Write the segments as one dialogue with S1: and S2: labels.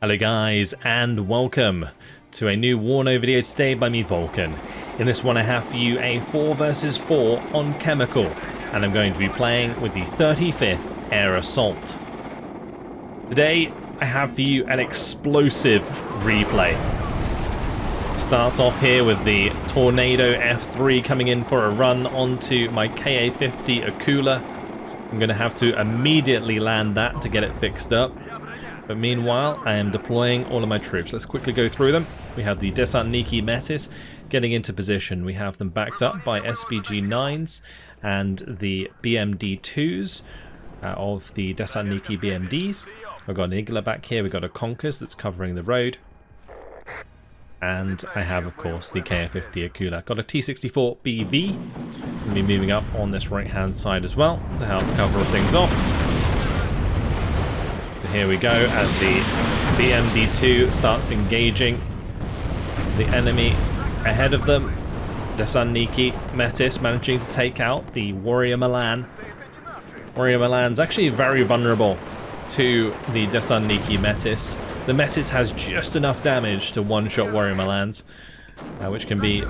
S1: Hello guys, and welcome to a new WARNO video today by me, Vulcan. In this one I have for you a 4 versus 4 on Chemical, and I'm going to be playing with the 35th Air Assault. Today I have for you an explosive replay. Starts off here with the Tornado F3 coming in for a run onto my KA-50 Akula. I'm going to have to immediately land that to get it fixed up. But meanwhile, I am deploying all of my troops. Let's quickly go through them. We have the Desantniki Metis getting into position. We have them backed up by SPG-9s and the BMD-2s of the Desantniki BMDs. We've got an Igla back here. We've got a Conquest that's covering the road. And I have, of course, the KA-50 Akula. Got a T-64 BV. Going to be moving up on this right-hand side as well to help cover things off. Here we go as the BMD-2 starts engaging the enemy ahead of them. Desantniki Metis managing to take out the Warrior Milan. Warrior Milan's actually very vulnerable to the Desantniki Metis. The Metis has just enough damage to one-shot Warrior Milans, which can be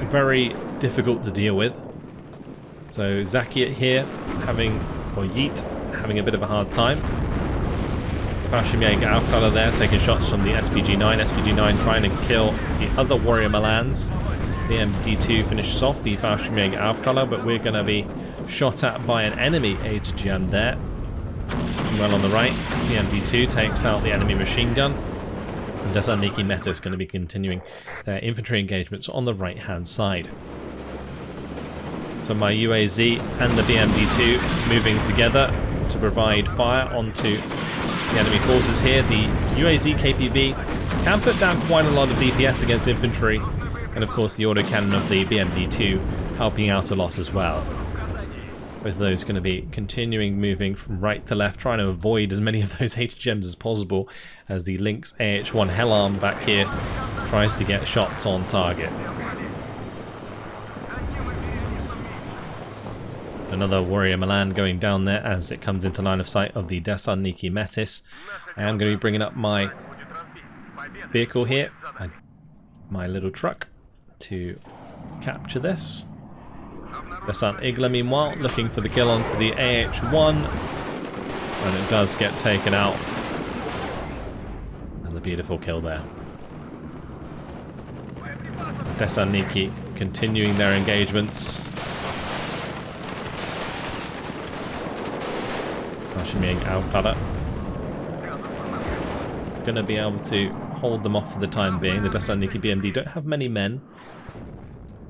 S1: very difficult to deal with. So Zakiat here Yeet having a bit of a hard time. Fashimega Aufkala there, taking shots from the SPG-9. SPG-9 trying to kill the other Warrior Milans. The MD-2 finishes off the Fashimega Aufkala, but we're going to be shot at by an enemy HGM there. Well on the right, the MD-2 takes out the enemy machine gun. And Desantniki Metis is going to be continuing their infantry engagements on the right-hand side. So my UAZ and the BMD-2 moving together to provide fire onto the enemy forces here. The UAZ KPV can put down quite a lot of DPS against infantry, and of course the autocannon of the BMD-2 helping out a lot as well. Both of those going to be continuing moving from right to left, trying to avoid as many of those HGMs as possible as the Lynx AH-1 Hellarm back here tries to get shots on target. Another Warrior Milan going down there as it comes into line of sight of the Desantniki Metis. I am going to be bringing up my vehicle here, my little truck, to capture this. Desant Igla, meanwhile, looking for the kill onto the AH-1, and it does get taken out. Another beautiful kill there. Desantniki continuing their engagements. Going to be able to hold them off for the time being. The Desantniki BMD don't have many men.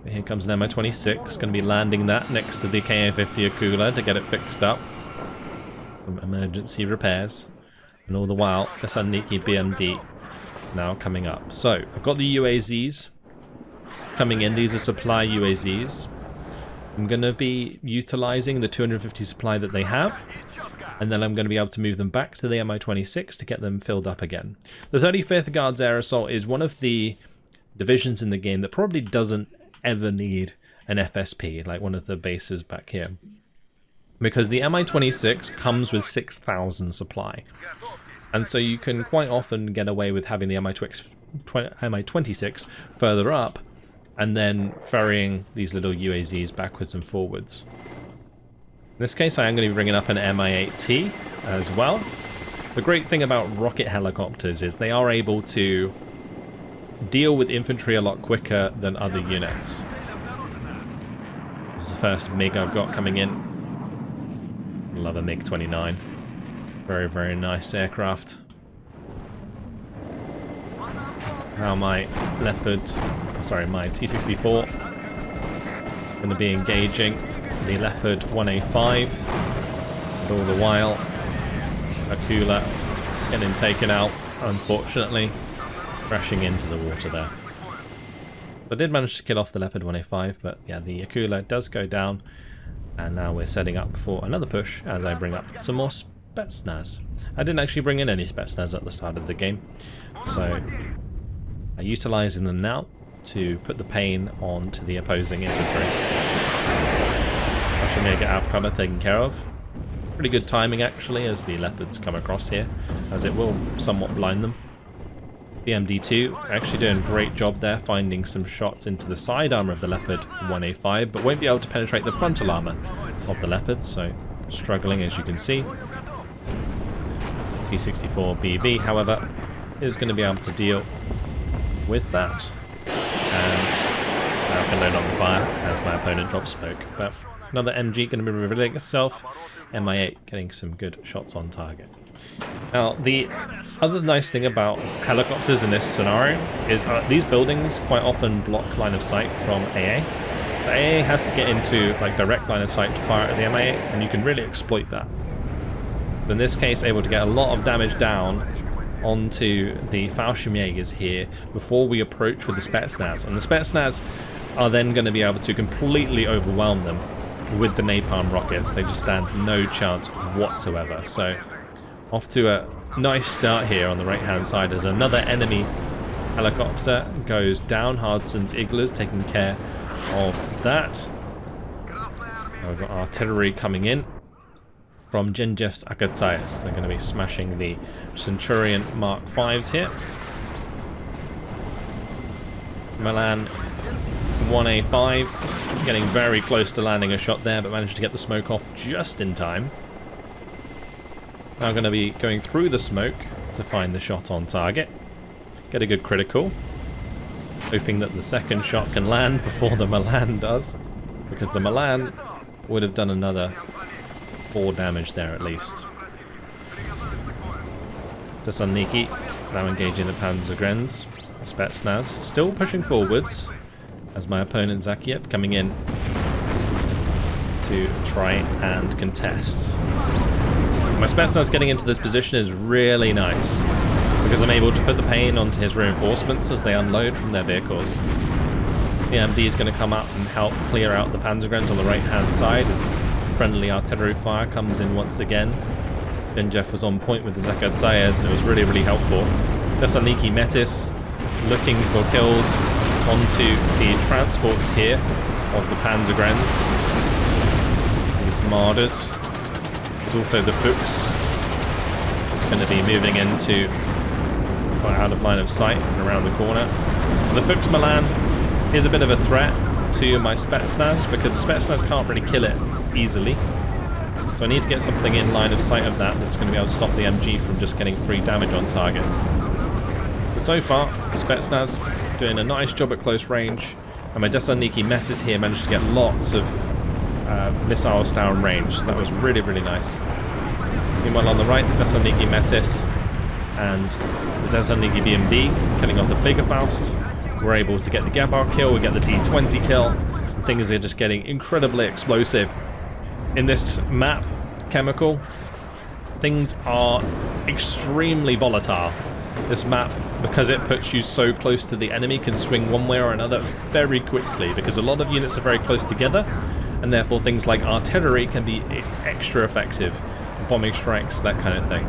S1: But here comes an MI-26. Going to be landing that next to the KA-50 Akula to get it fixed up from emergency repairs. And all the while, Desantniki BMD now coming up. So I've got the UAZs coming in. These are supply UAZs. I'm going to be utilizing the 250 supply that they have, and then I'm going to be able to move them back to the MI-26 to get them filled up again. The 35th Guards Air Assault is one of the divisions in the game that probably doesn't ever need an FSP, like one of the bases back here. Because the MI-26 comes with 6,000 supply. And so you can quite often get away with having the MI-26 further up, and then ferrying these little UAZs backwards and forwards. In this case, I am going to be bringing up an Mi-8T as well. The great thing about rocket helicopters is they are able to deal with infantry a lot quicker than other units. This is the first MiG I've got coming in. Love a MiG-29. Very, very nice aircraft. Now my my T-64 going to be engaging the Leopard 1A5, and all the while Akula getting taken out, unfortunately, crashing into the water there. I did manage to kill off the Leopard 1A5, but yeah, the Akula does go down, and now we're setting up for another push as I bring up some more Spetsnaz. I didn't actually bring in any Spetsnaz at the start of the game, so utilising them now to put the pain onto the opposing infantry. Fashimega Aufkala taken care of. Pretty good timing actually as the Leopards come across here, as it will somewhat blind them. BMD2 actually doing a great job there, finding some shots into the side armor of the Leopard 1A5, but won't be able to penetrate the frontal armor of the Leopard, so struggling as you can see. T-64BB, however, is going to be able to deal with that. And now can load on the fire as my opponent drops smoke. But another MG going to be revealing itself. MI8 getting some good shots on target. Now, the other nice thing about helicopters in this scenario is these buildings quite often block line of sight from AA. So AA has to get into like direct line of sight to fire at the MI8, and you can really exploit that. But in this case, able to get a lot of damage down onto the Fallschirmjägers here before we approach with the Spetsnaz. And the Spetsnaz are then going to be able to completely overwhelm them with the napalm rockets. They just stand no chance whatsoever. So off to a nice start here on the right hand side as another enemy helicopter goes down. Hardson's Igler's taking care of that. Now we've got artillery coming in from Genjev's Akatsayas. They're going to be smashing the Centurion Mark 5s here. Milan 1A5 getting very close to landing a shot there, but managed to get the smoke off just in time. Now going to be going through the smoke to find the shot on target. Get a good critical. Hoping that the second shot can land before the Milan does, because the Milan would have done another 4 damage there at least. Thessaloniki now engaging the Panzergrenz. Spetsnaz still pushing forwards as my opponent Zakiet coming in to try and contest. My Spetsnaz getting into this position is really nice because I'm able to put the pain onto his reinforcements as they unload from their vehicles. The MD is going to come up and help clear out the Panzergrenz on the right hand side as friendly artillery fire comes in once again. Genjev was on point with the Zakatzayas and it was really, really helpful. Thessaloniki Metis looking for kills onto the transports here of the Panzergrenz. These Marders. There's also the Fuchs. It's going to be moving into quite out of line of sight and around the corner. And the Fuchs Milan is a bit of a threat to my Spetsnaz because the Spetsnaz can't really kill it easily. So I need to get something in line of sight of that's going to be able to stop the MG from just getting free damage on target. But so far, the Spetsnaz doing a nice job at close range, and my Thessaloniki Metis here managed to get lots of missiles down range, so that was really, really nice. Meanwhile on the right, the Thessaloniki Metis and the Thessaloniki BMD killing off the Fliegerfaust. We're able to get the Gabbar kill, we get the T20 kill, and things are just getting incredibly explosive. In this map, Chemical, things are extremely volatile. This map, because it puts you so close to the enemy, can swing one way or another very quickly because a lot of units are very close together, and therefore things like artillery can be extra effective, bombing strikes, that kind of thing.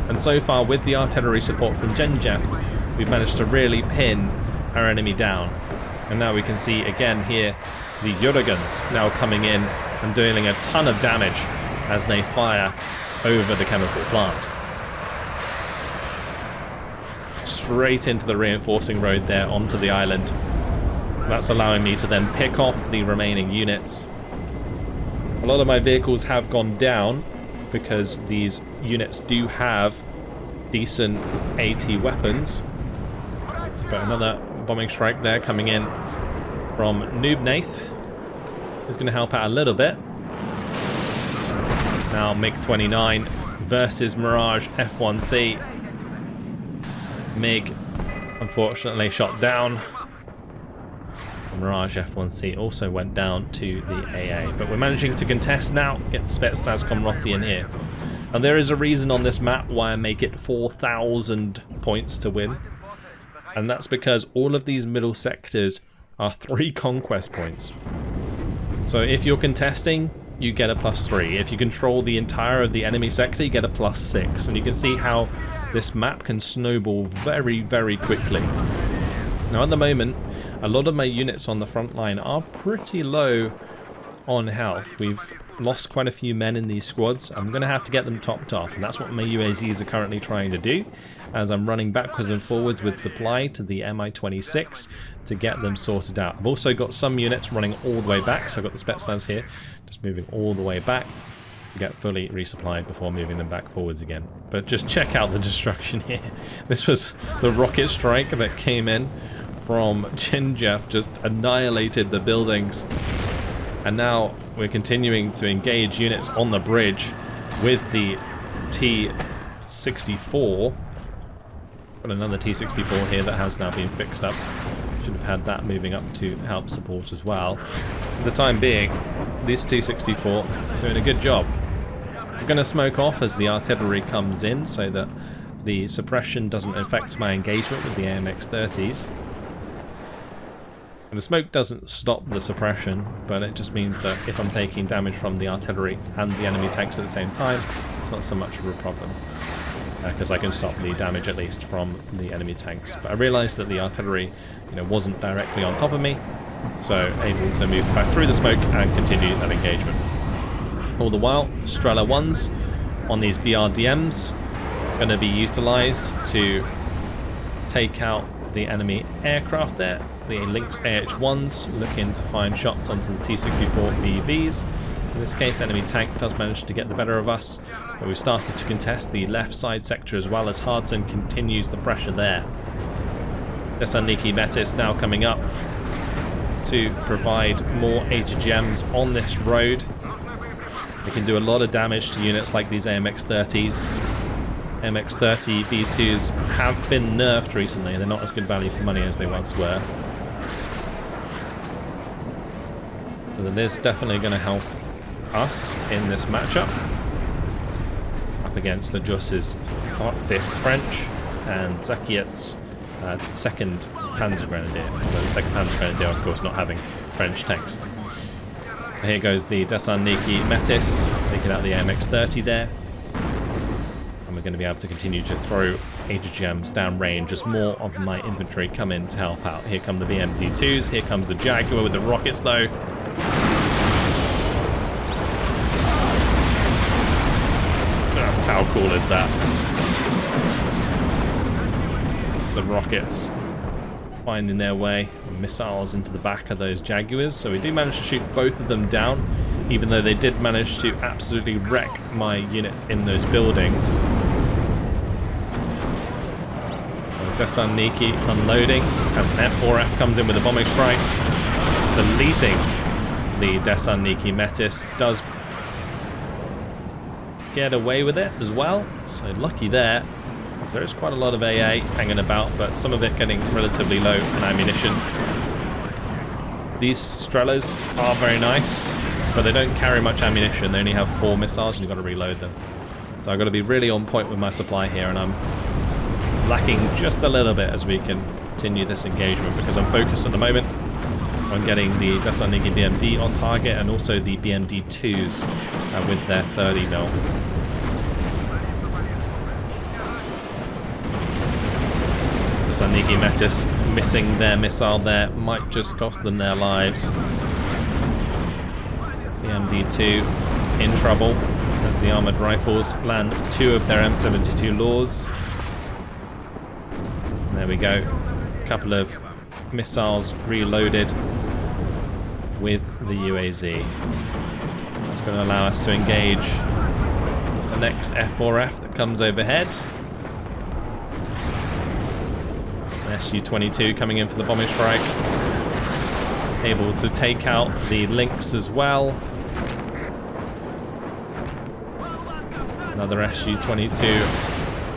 S1: And so far with the artillery support from Genjev, we've managed to really pin our enemy down. And now we can see again here the Jurgens now coming in and dealing a ton of damage as they fire over the chemical plant. Straight into the reinforcing road there onto the island. That's allowing me to then pick off the remaining units. A lot of my vehicles have gone down because these units do have decent AT weapons. But another bombing strike there coming in from Noobnath is going to help out a little bit. Now MiG-29 versus Mirage F1C. MiG unfortunately shot down. Mirage F1C also went down to the AA, but we're managing to contest now, get Spetsnaz Komroty in here. And there is a reason on this map why I make it 4,000 points to win, and that's because all of these middle sectors are 3 conquest points. So if you're contesting, you get a +3. If you control the entire of the enemy sector, you get a +6, and you can see how this map can snowball very, very quickly. Now at the moment, a lot of my units on the front line are pretty low on health. We've lost quite a few men in these squads. I'm going to have to get them topped off, and that's what my UAZs are currently trying to do, as I'm running backwards and forwards with supply to the Mi-26 to get them sorted out. I've also got some units running all the way back, so I've got the Spetsnaz here just moving all the way back to get fully resupplied before moving them back forwards again. But just check out the destruction here. This was the rocket strike that came in from Chinjef, just annihilated the buildings. And now we're continuing to engage units on the bridge with the T-64. Got another T-64 here that has now been fixed up. Should have had that moving up to help support as well. For the time being, this T-64 doing a good job. I'm going to smoke off as the artillery comes in so that the suppression doesn't affect my engagement with the AMX-30s. And the smoke doesn't stop the suppression, but it just means that if I'm taking damage from the artillery and the enemy tanks at the same time, it's not so much of a problem. Because I can stop the damage at least from the enemy tanks. But I realised that the artillery, wasn't directly on top of me, so able to move back through the smoke and continue that engagement. All the while, Strela 1s on these BRDMs are going to be utilised to take out the enemy aircraft there. The Lynx AH-1s looking to find shots onto the T-64 BVs. In this case, enemy tank does manage to get the better of us, but we've started to contest the left side sector as well as Hardson continues the pressure there. Thessaloniki Metis now coming up to provide more HGMs on this road. They can do a lot of damage to units like these AMX-30s. AMX-30 B2s have been nerfed recently. They're not as good value for money as they once were. So that is definitely going to help us in this matchup. Up against Lajos's 5th French and Zakiet's 2nd Panzer Grenadier. Although the 2nd Panzer Grenadier, of course, not having French tanks. Here goes the Thessaloniki Metis, taking out the AMX-30 there. And we're going to be able to continue to throw HGMs down range as more of my infantry come in to help out. Here come the BMD-2s, here comes the Jaguar with the rockets though. Just how cool is that? The rockets finding their way, missiles into the back of those Jaguars. So we do manage to shoot both of them down, even though they did manage to absolutely wreck my units in those buildings. Thessaloniki unloading as F4F comes in with a bombing strike, deleting the Thessaloniki Metis. Does get away with it as well, so lucky there. There is quite a lot of AA hanging about, but some of it getting relatively low on ammunition. These Strelas are very nice, but they don't carry much ammunition. They only have 4 missiles and you've got to reload them. So I've got to be really on point with my supply here, and I'm lacking just a little bit as we continue this engagement, because I'm focused at the moment on getting the Thessaloniki BMD on target and also the BMD-2s with their 30mm. Thessaloniki Metis missing their missile there might just cost them their lives. The MD2 in trouble as the armoured rifles land 2 of their M72 Laws. And there we go. A couple of missiles reloaded with the UAZ. That's going to allow us to engage the next F4F that comes overhead. Su-22 coming in for the bombing strike. Able to take out the Lynx as well. Another Su-22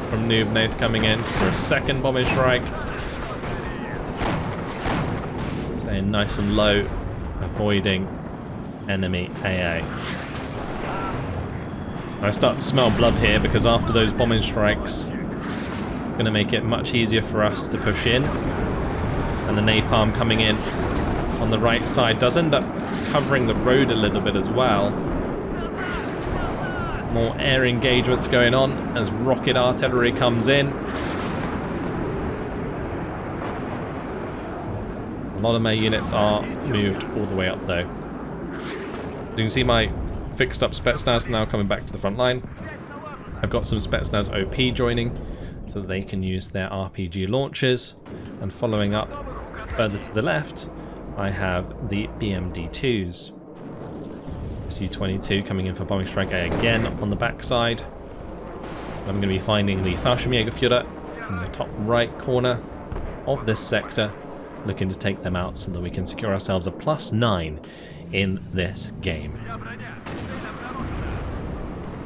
S1: from Noob Nath coming in for a 2nd bombing strike. Staying nice and low, avoiding enemy AA. I start to smell blood here because after those bombing strikes, going to make it much easier for us to push in, and the napalm coming in on the right side does end up covering the road a little bit as well. More air engagements going on as rocket artillery comes in. A lot of my units are moved all the way up though. You can see my fixed up Spetsnaz now coming back to the front line. I've got some Spetsnaz OP joining so that they can use their RPG launchers. And following up further to the left, I have the BMD2s. SU-22 coming in for bombing strike A again on the backside. I'm going to be finding the Fallschirmjägerführer in the top right corner of this sector, looking to take them out so that we can secure ourselves a +9 in this game.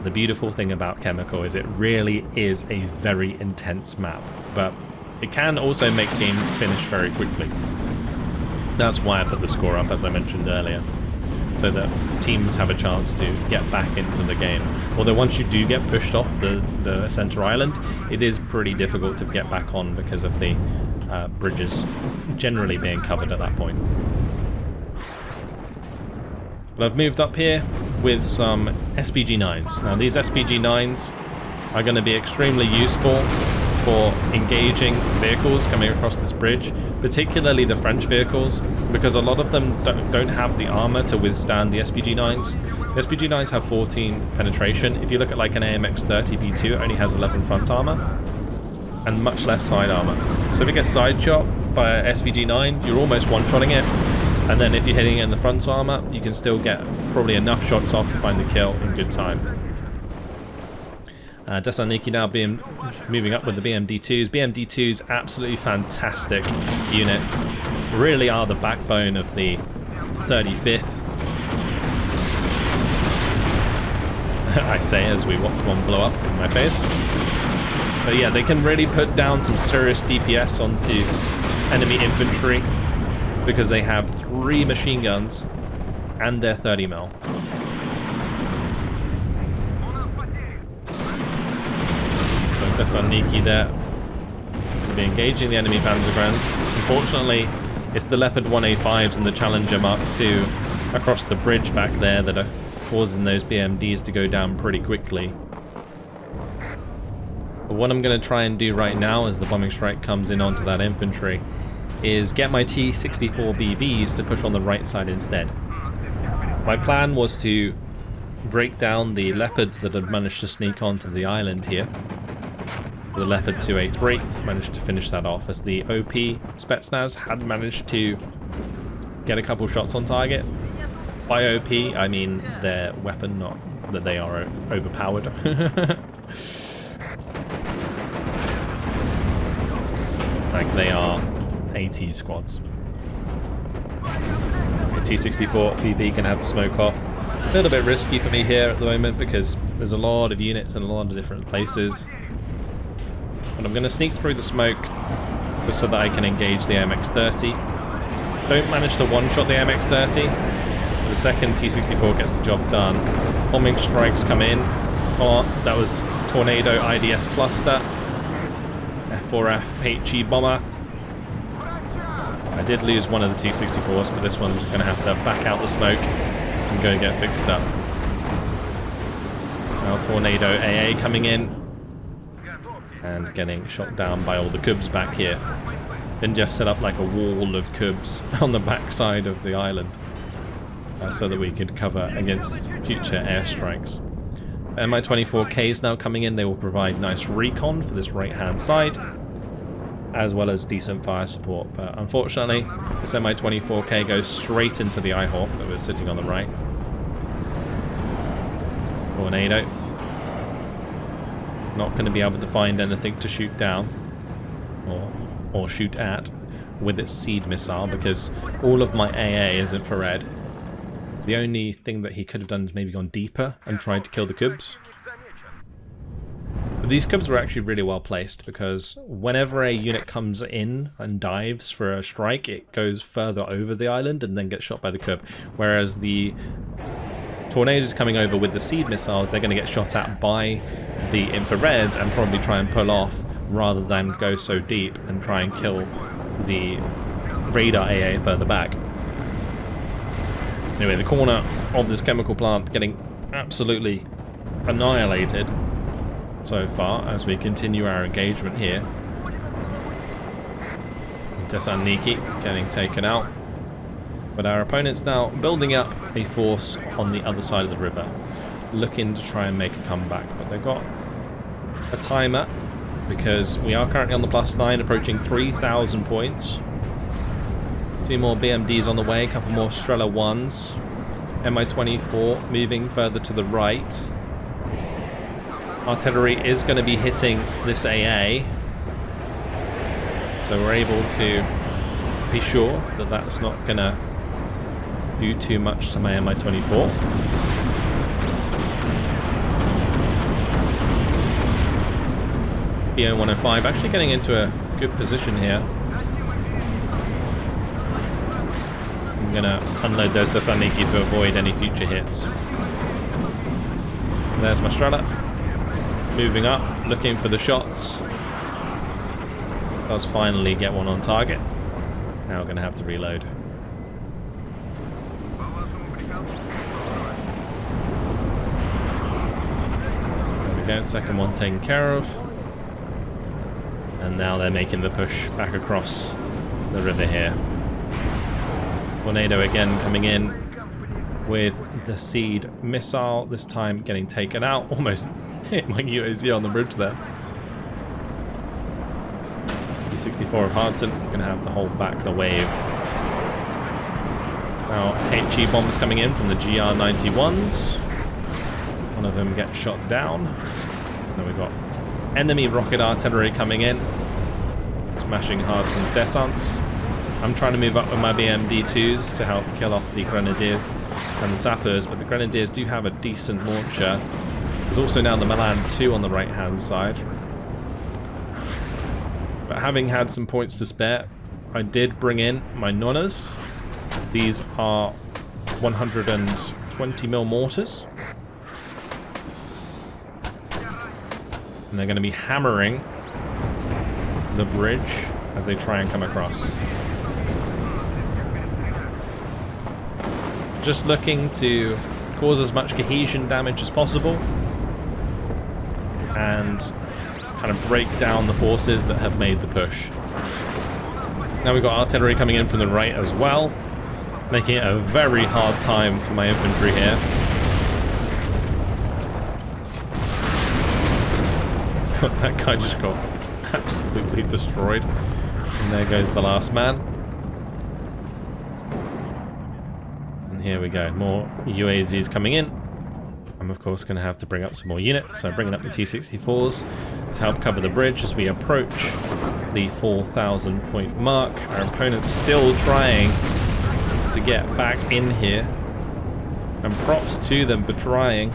S1: The beautiful thing about Chemical is it really is a very intense map, but it can also make games finish very quickly. That's why I put the score up, as I mentioned earlier, so that teams have a chance to get back into the game. Although once you do get pushed off the center island, it is pretty difficult to get back on because of the bridges generally being covered at that point. But I've moved up here with some SPG-9s. Now these SPG-9s are going to be extremely useful for engaging vehicles coming across this bridge, particularly the French vehicles, because a lot of them don't have the armor to withstand the SPG-9s. The SPG-9s have 14 penetration. If you look at like an AMX-30 B2, it only has 11 front armor and much less side armor. So if it gets side shot by a SPG-9, you're almost one-shotting it. And then if you're hitting it in the front armor, you can still get probably enough shots off to find the kill in good time. Thessaloniki now moving up with the BMD2s. BMD2s, absolutely fantastic units. Really are the backbone of the 35th. I say as we watch one blow up in my face. But yeah, they can really put down some serious DPS onto enemy infantry because they have 3 machine guns and their 30mm. Thessaloniki there will be engaging the enemy Panzergrenz. Unfortunately, it's the Leopard 1A5s and the Challenger Mark II across the bridge back there that are causing those BMDs to go down pretty quickly. But what I'm going to try and do right now as the bombing strike comes in onto that infantry is get my T-64BVs to push on the right side instead. My plan was to break down the Leopards that had managed to sneak onto the island here. The Leopard 2A3 managed to finish that off as the OP Spetsnaz had managed to get a couple shots on target. By OP, I mean their weapon, not that they are overpowered. Like they are AT squads. The T-64 PV can have the smoke off. A little bit risky for me here at the moment because there's a lot of units in a lot of different places. But I'm going to sneak through the smoke just so that I can engage the MX-30. Don't manage to one-shot the MX-30. The second T-64 gets the job done. Bombing strikes come in. That was Tornado IDS cluster. F4F HE bomber. I did lose one of the T-64s, but this one's going to have to back out the smoke and go get fixed up. Now Tornado AA coming in and getting shot down by all the Cubs back here. Then Jeff set up like a wall of Cubs on the backside of the island so that we could cover against future airstrikes. Mi-24Ks now coming in. They will provide nice recon for this right-hand side, as well as decent fire support. But unfortunately, this Mi-24K goes straight into the Ihawk that was sitting on the right. Tornado. Not going to be able to find anything to shoot down or shoot at with its seed missile because all of my AA is infrared. The only thing that he could have done is maybe gone deeper and tried to kill the Cubs. But these Cubs were actually really well placed because whenever a unit comes in and dives for a strike, it goes further over the island and then gets shot by the Cub. Whereas the Tornadoes coming over with the seed missiles, they're going to get shot at by the infrared and probably try and pull off rather than go so deep and try and kill the radar AA further back. Anyway, the corner of this chemical plant getting absolutely annihilated so far as we continue our engagement here. Thessaloniki getting taken out. But our opponent's now building up a force on the other side of the river, looking to try and make a comeback. But they've got a timer because we are currently on the +9, approaching 3,000 points. 2 more BMDs on the way, a couple more Strela 1s. Mi-24 moving further to the right. Artillery is going to be hitting this AA, so we're able to be sure that that's not going to do too much to my Mi-24. BO-105 actually getting into a good position here. I'm going to unload those Thessaloniki to avoid any future hits. There's my Strela. Moving up, looking for the shots. Does finally get one on target. Now we're going to have to reload. There we go, second one taken care of. And now they're making the push back across the river here. Tornado again coming in with the Seed missile, this time getting taken out. Almost hit my UAZ on the bridge there. B-64 of Hardson going to have to hold back the wave. Now HE bombs coming in from the GR-91s. One of them gets shot down. Then we've got enemy rocket artillery coming in, smashing Hardson's descents. I'm trying to move up with my BMD-2s to help kill off the Grenadiers and the Sappers, but the Grenadiers do have a decent launcher. There's also now the Milan 2 on the right-hand side. But having had some points to spare, I did bring in my Nonnas. These are 120mm mortars. And they're going to be hammering the bridge as they try and come across. Just looking to cause as much cohesion damage as possible and kind of break down the forces that have made the push. Now we've got artillery coming in from the right as well, making it a very hard time for my infantry here. That guy just got absolutely destroyed. And there goes the last man. And here we go, more UAZs coming in. I'm of course going to have to bring up some more units, so bringing up the T-64s to help cover the bridge as we approach the 4,000 point mark. Our opponent's still trying to get back in here, and props to them for trying.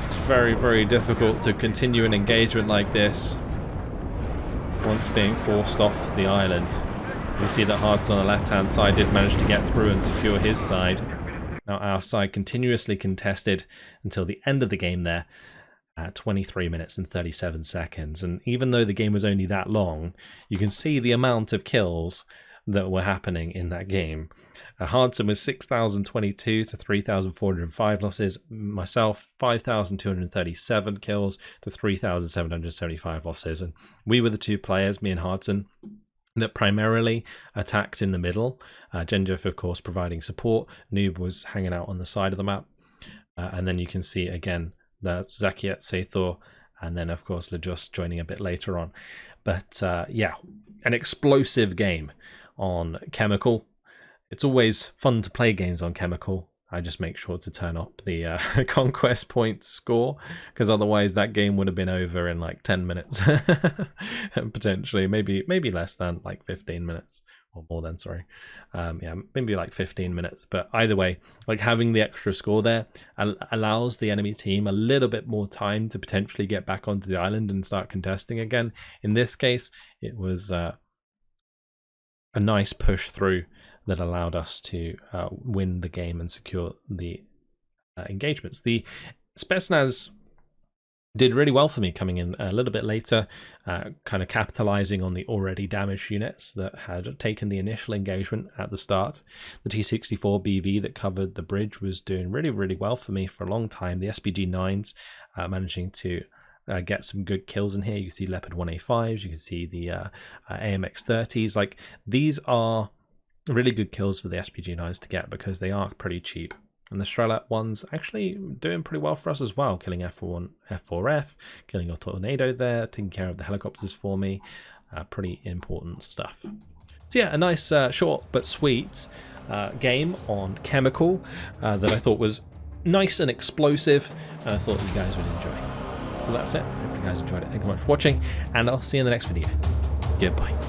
S1: It's very, very difficult to continue an engagement like this once being forced off the island. You see that Hardson on the left-hand side did manage to get through and secure his side. Now our side continuously contested until the end of the game there at 23 minutes and 37 seconds. And even though the game was only that long, you can see the amount of kills that were happening in that game. Hardson was 6,022 to 3,405 losses. Myself, 5,237 kills to 3,775 losses. And we were the two players, me and Hardson, that primarily attacked in the middle. Genjef, of course, providing support. Noob was hanging out on the side of the map. And then you can see, again, the Zakiet, Saethor, and then, of course, Lejust joining a bit later on. But, yeah, an explosive game on Chemical. It's always fun to play games on Chemical. I just make sure to turn up the conquest point score, because otherwise that game would have been over in like 10 minutes. Potentially, maybe less than, like 15 minutes. Or more than, sorry. Yeah, maybe like 15 minutes. But either way, like having the extra score there allows the enemy team a little bit more time to potentially get back onto the island and start contesting again. In this case, it was a nice push through that allowed us to win the game and secure the engagements. The Spetsnaz did really well for me coming in a little bit later, kind of capitalizing on the already damaged units that had taken the initial engagement at the start. The T-64 BV that covered the bridge was doing really, really well for me for a long time. The SPG-9s managing to get some good kills in here. You can see Leopard 1A5s, you can see the AMX-30s. Like, these are Really good kills for the SPG9s to get because they are pretty cheap. And the Strelak one's actually doing pretty well for us as well, killing F1, F4F, killing a tornado there, taking care of the helicopters for me. Pretty important stuff. So yeah, a nice short but sweet game on Chemical that I thought was nice and explosive, and I thought you guys would enjoy. So that's it. Hope you guys enjoyed it. Thank you very much for watching, and I'll see you in the next video. Goodbye.